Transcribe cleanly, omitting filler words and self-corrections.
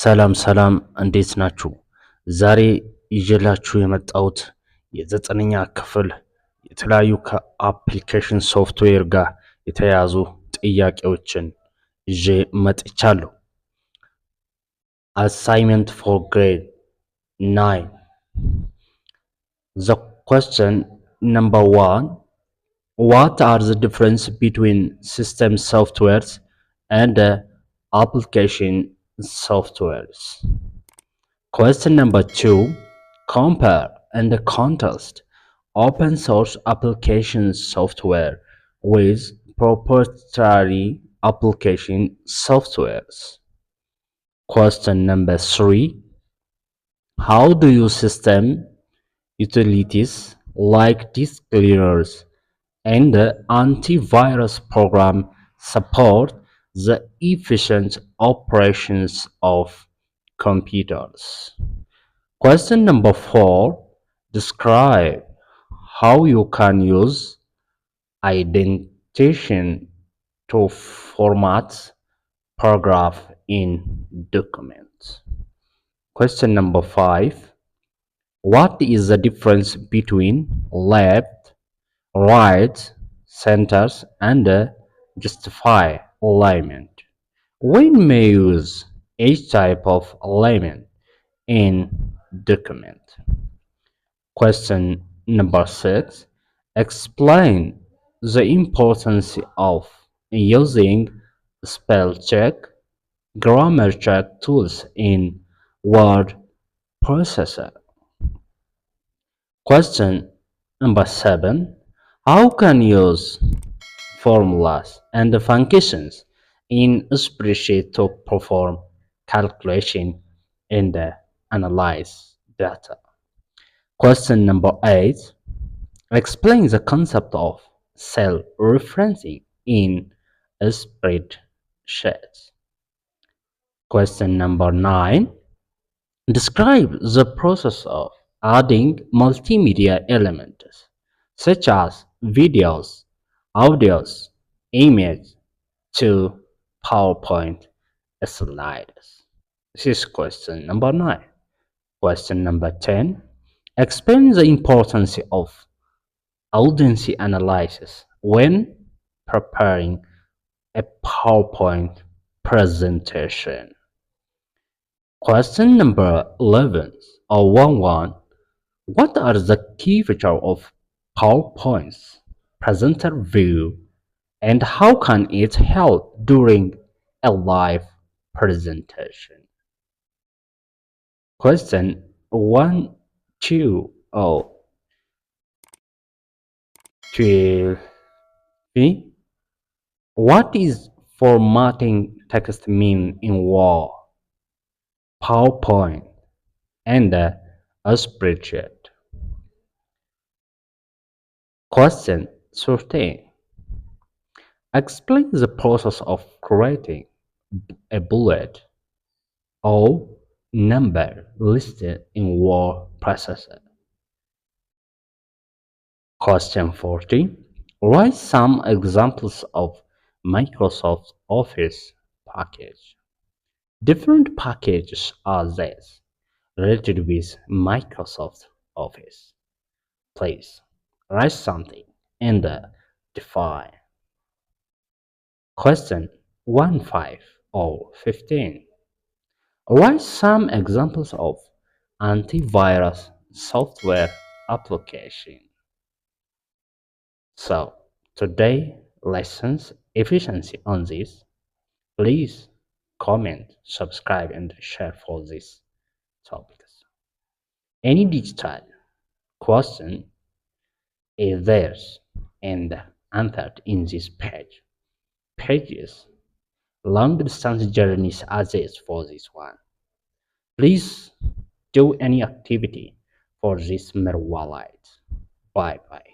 ሰላም ሰላም እንዴት ናችሁ? ዛሬ ይዤላችሁ የመጣሁት የዘጠነኛ ክፍል የተለያዩ ከአፕሊኬሽን ሶፍትዌር ጋር የተያያዙ ጥያቄዎችን ይዤ መጥቻለሁ። Assignment for grade 9. The question number 1. What are the difference between system softwares and application softwares? Question number 2. Compare and contrast open source application software with proprietary application softwares. Question number 3. How do you system utilities like disk cleaners and antivirus program support the efficient operations of computers? Question number 4. Describe how you can use indentation to format paragraph in documents. Question number 5. What is the difference between left, right, centers, and justify alignment? When may use each type of alignment in document? Question number 6. Explain the importance of using spell check, grammar check tools in word processor. Question number 7. How can use formulas and functions in spreadsheet to perform calculation and analyze data? Question number 8. Explain the concept of cell referencing in spreadsheets. Question number 9. Describe the process of adding multimedia elements such as videos, audios, images to PowerPoint slides. This is question number 9. Question number 10. Explain the importance of audience analysis when preparing a PowerPoint presentation. Question number 11 or 11. What are the key features of PowerPoint's presenter view and how can it help during a live presentation? Question 1, 2, or 12. What is formatting text mean in Word, PowerPoint, and a spreadsheet? Question 13. Explain the process of creating a bullet or number listed in word processor. Question 14. Write some examples of Microsoft Office package. Different packages are these related with Microsoft Office. Please write something and define. Question 15 or 15. Write some examples of antivirus software application. So, today lessons efficiency on this. Please comment, subscribe, and share for these topics. Any digital question is there and answered in this page. Pages. Long distance journeys are this for this one. Please do any activity for this mirror wallet. Bye bye.